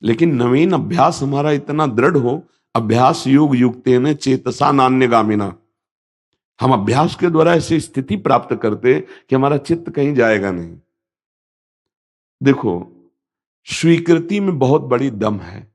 लेकिन नवीन अभ्यास हमारा इतना दृढ़ हो, अभ्यास योग युक्तेन चेतसा नान्यगामिना, हम अभ्यास के द्वारा ऐसी स्थिति प्राप्त करते कि हमारा चित्त कहीं जाएगा नहीं। देखो, स्वीकृति में बहुत बड़ी दम है।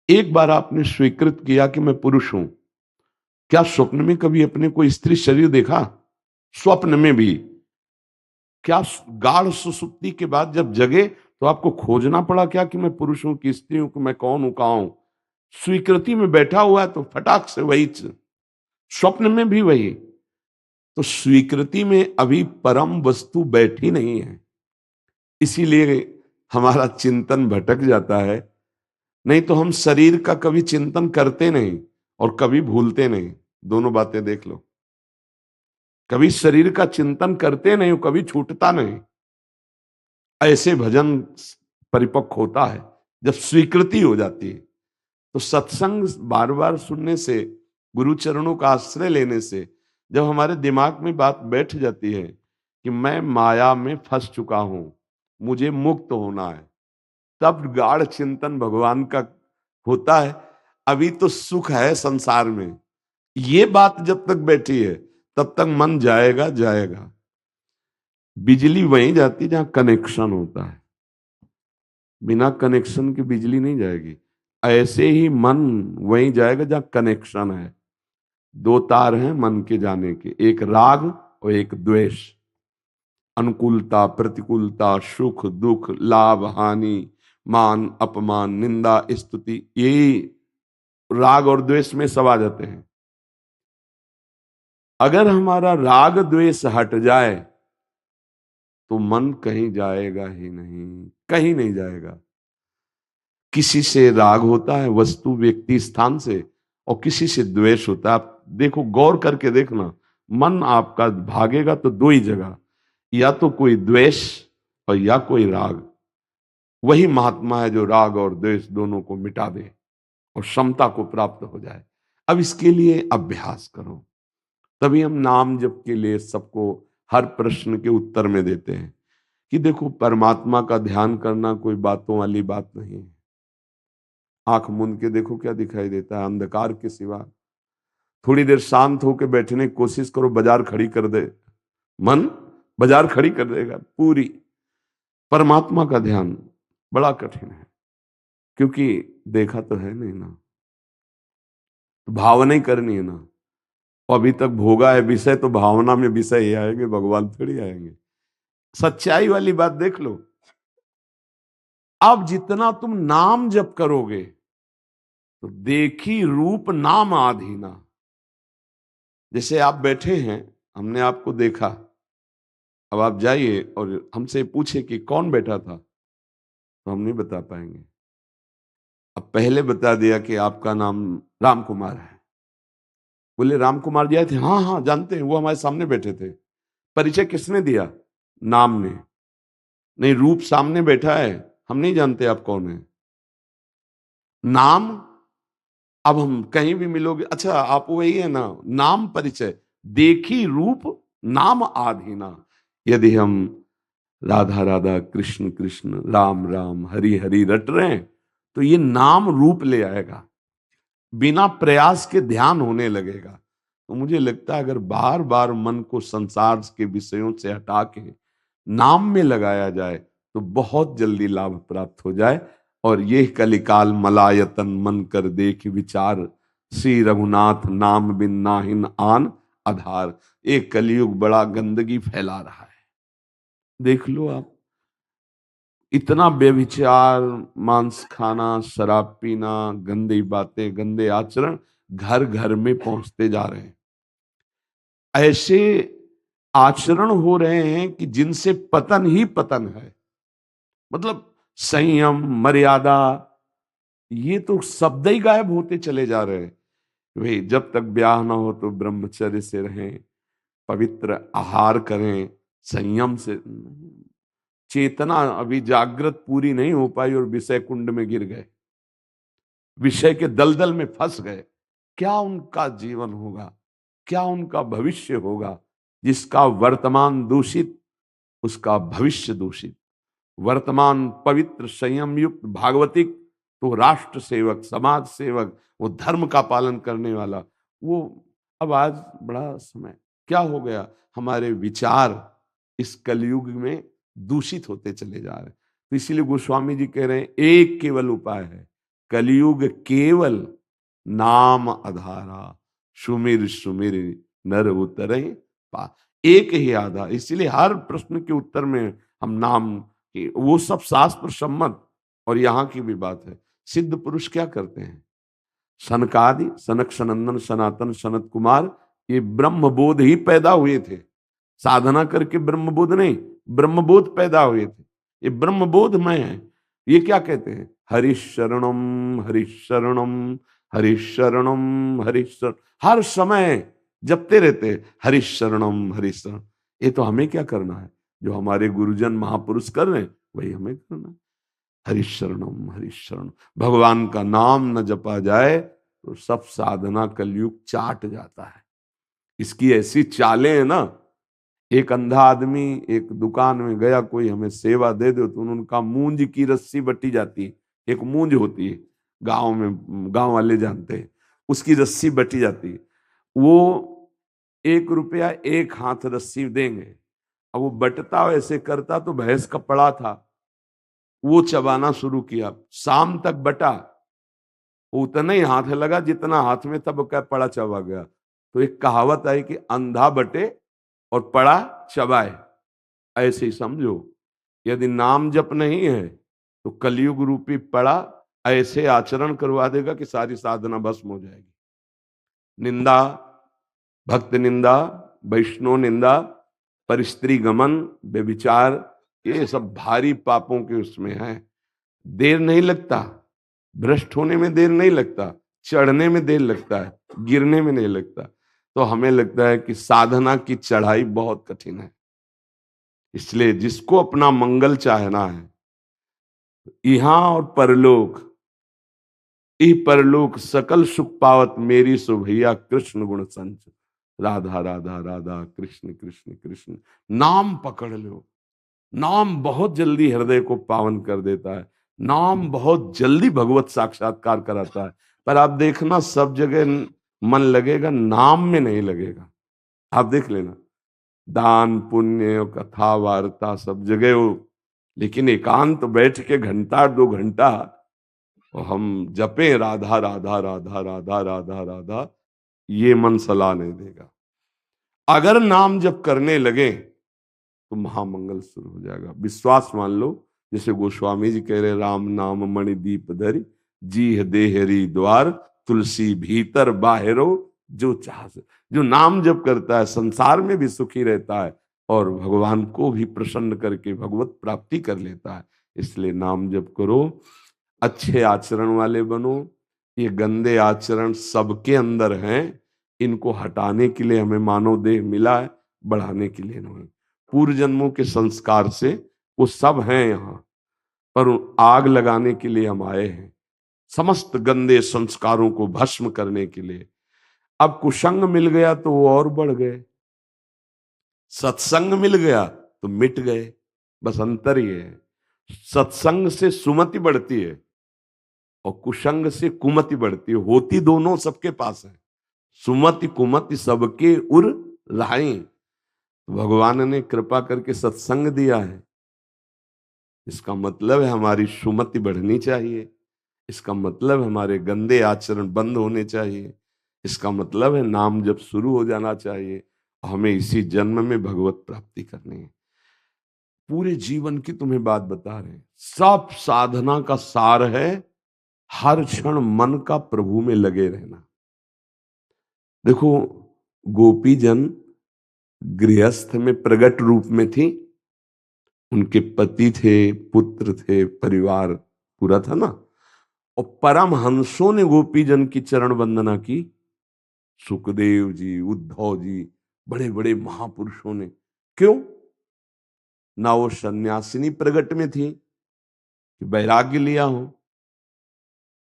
एक बार आपने स्वीकृत किया कि मैं पुरुष हूं, क्या स्वप्न में कभी अपने कोई स्त्री शरीर देखा? स्वप्न में भी क्या? गाढ़ सुसुप्ति के बाद जब जगे तो आपको खोजना पड़ा क्या कि मैं पुरुष हूं कि स्त्री हूं कि मैं कौन हूं कहां हूं? स्वीकृति में बैठा हुआ है तो फटाक से वही स्वप्न में भी वही। तो स्वीकृति में अभी परम वस्तु बैठी नहीं है, इसीलिए हमारा चिंतन भटक जाता है। नहीं तो हम शरीर का कभी चिंतन करते नहीं और कभी भूलते नहीं। दोनों बातें देख लो, कभी शरीर का चिंतन करते नहीं और कभी छूटता नहीं। ऐसे भजन परिपक्व होता है जब स्वीकृति हो जाती है। तो सत्संग बार बार सुनने से, गुरु चरणों का आश्रय लेने से जब हमारे दिमाग में बात बैठ जाती है कि मैं माया में फंस चुका हूं, मुझे मुक्त होना है, तब गाढ़ चिंतन भगवान का होता है। अभी तो सुख है संसार में, ये बात जब तक बैठी है तब तक मन जाएगा जाएगा। बिजली वहीं जाती है जहां कनेक्शन होता है, बिना कनेक्शन के बिजली नहीं जाएगी। ऐसे ही मन वहीं जाएगा जहां कनेक्शन है। दो तार हैं मन के जाने के, एक राग और एक द्वेष। अनुकूलता प्रतिकूलता, सुख दुख, लाभ हानि, मान अपमान, निंदा स्तुति, यही राग और द्वेष में सब आ जाते हैं। अगर हमारा राग द्वेष हट जाए तो मन कहीं जाएगा ही नहीं, कहीं नहीं जाएगा। किसी से राग होता है वस्तु व्यक्ति स्थान से, और किसी से द्वेष होता है। आप देखो, गौर करके देखना, मन आपका भागेगा तो दो ही जगह, या तो कोई द्वेष और या कोई राग। वही महात्मा है जो राग और द्वेष दोनों को मिटा दे और समता को प्राप्त हो जाए। अब इसके लिए अभ्यास करो, तभी हम नाम जप के लिए सबको हर प्रश्न के उत्तर में देते हैं कि देखो, परमात्मा का ध्यान करना कोई बातों वाली बात नहीं है। आंख मूंद के देखो क्या दिखाई देता है अंधकार के सिवा। थोड़ी देर शांत होकर बैठने की कोशिश करो, बाजार खड़ी कर दे मन, बाजार खड़ी कर देगा पूरी। परमात्मा का ध्यान बड़ा कठिन है, क्योंकि देखा तो है नहीं ना, भावना ही करनी है ना। और अभी तक भोगा है विषय, तो भावना में विषय ही आएंगे, भगवान थोड़ी आएंगे। सच्चाई वाली बात देख लो। अब जितना तुम नाम जप करोगे तो देखी रूप नाम आधीना। जैसे आप बैठे हैं, हमने आपको देखा, अब आप जाइए और हमसे पूछे कि कौन बैठा था, तो हम नहीं बता पाएंगे। अब पहले बता दिया कि आपका नाम राम कुमार है, बोले राम कुमार जी आए थे, हाँ हाँ जानते हैं, वो हमारे सामने बैठे थे। परिचय किसने दिया? नाम ने। नहीं, रूप सामने बैठा है, हम नहीं जानते आप कौन है। नाम, अब हम कहीं भी मिलोगे, अच्छा आप वही है ना, नाम परिचय। देखी रूप नाम आधीना। यदि हम राधा राधा कृष्ण कृष्ण राम राम हरि हरि रट रहे हैं तो ये नाम रूप ले आएगा, बिना प्रयास के ध्यान होने लगेगा। तो मुझे लगता है अगर बार बार मन को संसार के विषयों से हटा के नाम में लगाया जाए तो बहुत जल्दी लाभ प्राप्त हो जाए। और ये कलिकाल मलायतन मन कर देख विचार, श्री रघुनाथ नाम बिन नाहिन आन आधार। एक कलयुग बड़ा गंदगी फैला रहा है, देख लो आप। इतना व्यभिचार, मांस खाना, शराब पीना, गंदी बातें, गंदे आचरण घर घर में पहुंचते जा रहे हैं। ऐसे आचरण हो रहे हैं कि जिनसे पतन ही पतन है। मतलब संयम मर्यादा, ये तो शब्द ही गायब होते चले जा रहे हैं। भाई जब तक ब्याह ना हो तो ब्रह्मचर्य से रहें, पवित्र आहार करें, संयम से। चेतना अभी जागृत पूरी नहीं हो पाई और विषय कुंड में गिर गए, विषय के दलदल में फंस गए। क्या उनका जीवन होगा, क्या उनका भविष्य होगा? जिसका वर्तमान दूषित, उसका भविष्य दूषित। वर्तमान पवित्र संयम युक्त भागवतिक, तो राष्ट्र सेवक, समाज सेवक, वो धर्म का पालन करने वाला, वो अब आज बड़ा समय क्या हो गया, हमारे विचार इस कलयुग में दूषित होते चले जा रहे हैं। तो इसीलिए गोस्वामी जी कह रहे हैं एक केवल उपाय है, कलयुग केवल नाम आधारा, सुमिर सुमिर नर उतरे पा। एक ही आधार, इसीलिए हर प्रश्न के उत्तर में हम नाम की, वो सब शास्त्र सम्मत। और यहाँ की भी बात है, सिद्ध पुरुष क्या करते हैं, सनकादि, सनक सनंदन सनातन सनत कुमार, ये ब्रह्मबोध ही पैदा हुए थे, साधना करके ब्रह्मबोध नहीं, ब्रह्मबोध पैदा हुए थे, ये ब्रह्मबोध में है। ये क्या कहते हैं, हरिशरणम हरिशरणम हरिशरणम हरिशरण, हर समय जपते रहते हैं हरिशरणम हरिशरण। ये तो हमें क्या करना है, जो हमारे गुरुजन महापुरुष कर रहे हैं वही हमें करना है। हरिशरणम हरिशरण, भगवान का नाम न जपा जाए तो सब साधना कलयुग चाट जाता है। इसकी ऐसी चालें हैं ना, एक अंधा आदमी एक दुकान में गया, कोई हमें सेवा दे दो, तो उनका मूंज की रस्सी बटी जाती है, एक मूंज होती है गांव में, गांव वाले जानते हैं, उसकी रस्सी बटी जाती है, वो 1 रुपया 1 हाथ रस्सी देंगे। अब वो बटता वैसे करता तो भैंस का पड़ा था, वो चबाना शुरू किया, शाम तक बटा, उतना ही हाथ लगा जितना हाथ में तब क्या पड़ा चबा गया। तो एक कहावत आई कि अंधा बटे और पड़ा चबाए। ऐसे ही समझो, यदि नाम जप नहीं है तो कलयुग रूपी पड़ा ऐसे आचरण करवा देगा कि सारी साधना भस्म हो जाएगी। निंदा, भक्त निंदा, वैष्णव निंदा, परिस्त्री गमन, व्यभिचार, ये सब भारी पापों के उसमें है। देर नहीं लगता, भ्रष्ट होने में देर नहीं लगता, चढ़ने में देर लगता है, गिरने में नहीं लगता। तो हमें लगता है कि साधना की चढ़ाई बहुत कठिन है। इसलिए जिसको अपना मंगल चाहना है, यहाँ और परलोक, ई परलोक सकल सुख पावत मेरी सुभैया कृष्ण गुण संच, राधा राधा राधा कृष्ण कृष्ण कृष्ण। नाम पकड़ लो, नाम बहुत जल्दी हृदय को पावन कर देता है, नाम बहुत जल्दी भगवत साक्षात्कार कराता है। पर आप देखना सब जगह मन लगेगा, नाम में नहीं लगेगा। आप देख लेना, दान पुण्य कथा वार्ता सब जगह हो, लेकिन एकांत बैठ के घंटा 2 घंटा और हम जपे राधा राधा राधा राधा राधा राधा, ये मन सलाह नहीं देगा। अगर नाम जप करने लगे तो महामंगल शुरू हो जाएगा, विश्वास मान लो। जैसे गोस्वामी जी कह रहे, राम नाम मणि दीप धरि, जीह देहरी द्वार, तुलसी भीतर बाहरो जो चाह। जो नाम जप करता है संसार में भी सुखी रहता है और भगवान को भी प्रसन्न करके भगवत प्राप्ति कर लेता है। इसलिए नाम जप करो, अच्छे आचरण वाले बनो। ये गंदे आचरण सबके अंदर हैं, इनको हटाने के लिए हमें मानव देह मिला है, बढ़ाने के लिए नहीं। पूर्व जन्मों के संस्कार से वो सब हैं यहाँ, पर आग लगाने के लिए हम आए हैं, समस्त गंदे संस्कारों को भस्म करने के लिए। अब कुसंग मिल गया तो वो और बढ़ गए, सत्संग मिल गया तो मिट गए। बस अंतर ये है, सत्संग से सुमति बढ़ती है और कुसंग से कुमति बढ़ती है। होती दोनों सबके पास है, सुमति कुमति सबके उर लाए। भगवान ने कृपा करके सत्संग दिया है, इसका मतलब है हमारी सुमति बढ़नी चाहिए, इसका मतलब हमारे गंदे आचरण बंद होने चाहिए, इसका मतलब है नाम जब शुरू हो जाना चाहिए। हमें इसी जन्म में भगवत प्राप्ति करनी है। पूरे जीवन की तुम्हें बात बता रहे हैं, सब साधना का सार है हर क्षण मन का प्रभु में लगे रहना। देखो, गोपी जन गृहस्थ में प्रगट रूप में थी, उनके पति थे, पुत्र थे, परिवार पूरा था ना। और परम हंसों ने गोपी जन की चरण वंदना की, सुखदेव जी, उद्धव जी, बड़े बड़े महापुरुषों ने। क्यों? ना वो सन्यासिनी प्रगट में थी कि वैराग्य लिया हो,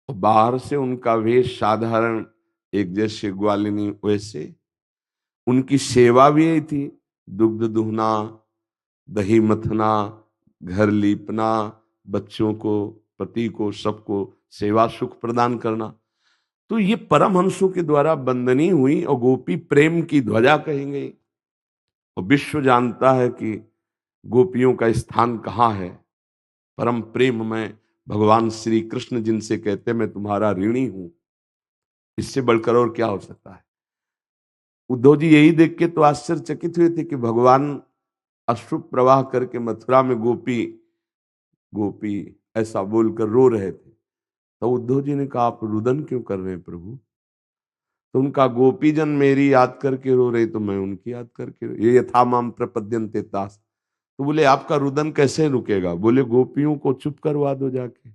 और बाहर से उनका वेश साधारण एक जैसे ग्वालिनी वैसे। उनकी सेवा भी यही थी, दुग्ध दुहना, दही मथना, घर लीपना, बच्चों को पति को, सबको सेवा सुख प्रदान करना। तो ये परमहंसों के द्वारा वंदनी हुई और गोपी प्रेम की ध्वजा कही गई। और विश्व जानता है कि गोपियों का स्थान कहाँ है। परम प्रेम में भगवान श्री कृष्ण जिनसे कहते मैं तुम्हारा ऋणी हूं, इससे बढ़कर और क्या हो सकता है। उद्धव जी यही देख के तो आश्चर्यचकित हुए थे कि भगवान अश्रु प्रवाह करके मथुरा में गोपी गोपी ऐसा बोलकर रो रहे थे। तो उद्धव जी ने कहा आप रुदन क्यों कर रहे हैं प्रभु। तो उनका गोपीजन मेरी याद करके रो रहे तो मैं उनकी याद करके ये यथा माम प्रपद्यन्ते तास। तो बोले आपका रुदन कैसे रुकेगा। बोले गोपियों को चुप करवा दो जाके।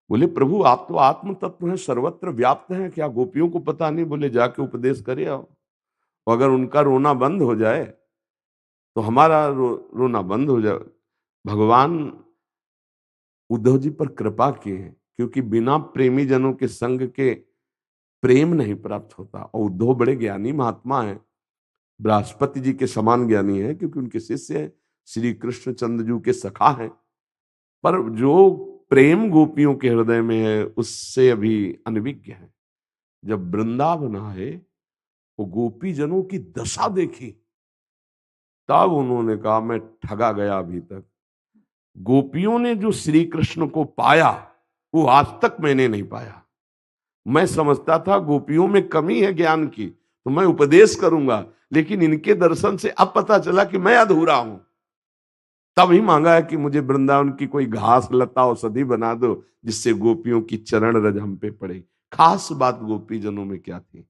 बोले प्रभु आप तो आत्म तत्व हैं, सर्वत्र व्याप्त हैं, क्या गोपियों को पता नहीं। बोले जाके उपदेश करे आओ, अगर उनका रोना बंद हो जाए तो हमारा रोना बंद हो जाए। भगवान उद्धव जी पर कृपा किए हैं, क्योंकि बिना प्रेमी जनों के संग के प्रेम नहीं प्राप्त होता। और उद्धव बड़े ज्ञानी महात्मा हैं, बृहस्पति जी के समान ज्ञानी है, क्योंकि उनके शिष्य हैं, श्री कृष्ण चंद्र जी के सखा हैं। पर जो प्रेम गोपियों के हृदय में है उससे अभी अनभिज्ञ है। जब वृंदावन आए वो गोपी जनों की दशा देखी, तब उन्होंने कहा मैं ठगा गया अभी तक। गोपियों ने जो श्री कृष्ण को पाया वो आज तक मैंने नहीं पाया। मैं समझता था गोपियों में कमी है ज्ञान की, तो मैं उपदेश करूंगा, लेकिन इनके दर्शन से अब पता चला कि मैं अधूरा हूं। तभी मांगा है कि मुझे वृंदावन की कोई घास लता औषधि बना दो जिससे गोपियों की चरण रज हम पे पड़े। खास बात गोपी जनों में क्या थी।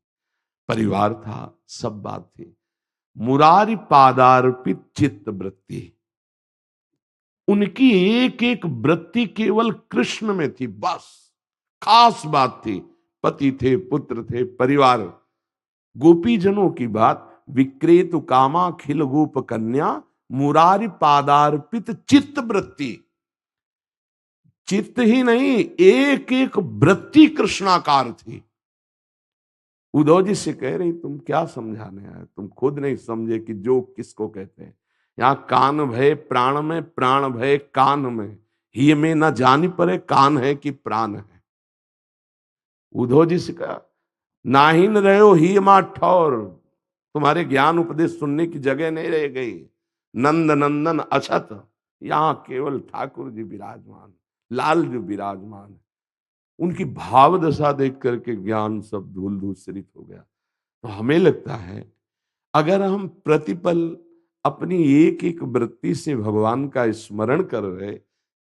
परिवार था, सब बात थी। मुरारी पादार्पित चित्त वृत्ति, उनकी एक एक वृत्ति केवल कृष्ण में थी, बस खास बात थी। पति थे, पुत्र थे, परिवार। गोपी जनों की बात, विक्रेत कामा खिल गोप कन्या मुरारी पादार्पित चित्त वृत्ति। चित्त ही नहीं, एक एक वृत्ति कृष्णाकार थी। उद्धव जी से कह रही तुम क्या समझाने आए, तुम खुद नहीं समझे कि जो किसको कहते हैं। यहां कान भय प्राण में, प्राण भय कान में, ही में न जानी पड़े कान है कि प्राण है। उद्धव जी से कहा नाहीन रहो ही मा ठौर, तुम्हारे ज्ञान उपदेश सुनने की जगह नहीं रह गई। नंद नंदन अछत, यहां केवल ठाकुर जी विराजमान, लाल जी विराजमान। उनकी भाव दशा देख करके ज्ञान सब धूल धूसरित हो गया। तो हमें लगता है अगर हम प्रतिपल अपनी एक एक वृत्ति से भगवान का स्मरण कर रहे,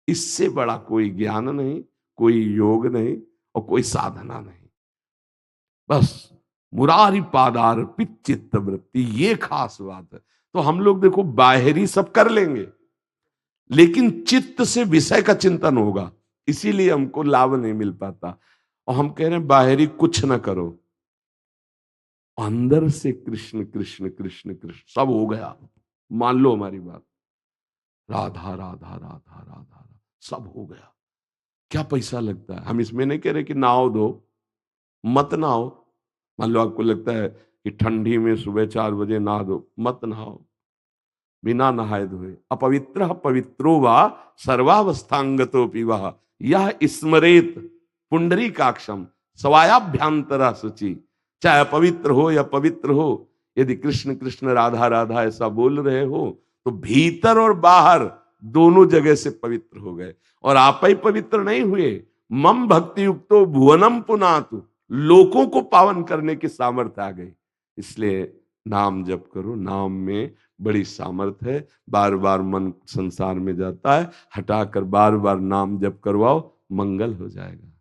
इससे बड़ा कोई ज्ञान नहीं, कोई योग नहीं और कोई साधना नहीं। बस मुरारी पादार्पित चित्त वृत्ति, ये खास बात है। तो हम लोग देखो बाहरी सब कर लेंगे, लेकिन चित्त से विषय का चिंतन होगा, इसीलिए हमको लाभ नहीं मिल पाता। और हम कह रहे हैं बाहरी कुछ ना करो, अंदर से कृष्ण कृष्ण कृष्ण कृष्ण सब हो गया। मान लो हमारी बात, राधा राधा राधा राधा सब हो गया। क्या पैसा लगता है। हम इसमें नहीं कह रहे कि नहाओ धो, मत नहाओ। मान लो आपको लगता है कि ठंडी में सुबह 4 बजे नहा दो, मत नहाओ, बिना नहाए धोए। अपवित्र पवित्रो वा सर्वावस्थांगतो पिवा यह स्मरेत पुंडरीकाक्षम सवायाभ्यांतरा शुचि। चाहे अपवित्र हो या पवित्र हो, यदि कृष्ण कृष्ण राधा राधा ऐसा बोल रहे हो तो भीतर और बाहर दोनों जगह से पवित्र हो गए। और आप ही पवित्र नहीं हुए, मम भक्ति युक्तो भुवनम पुनातु, लोगों को पावन करने की सामर्थ्य आ गई। इसलिए नाम जप करो, नाम में बड़ी सामर्थ्य है। बार बार मन संसार में जाता है, हटाकर बार बार नाम जप करवाओ, मंगल हो जाएगा।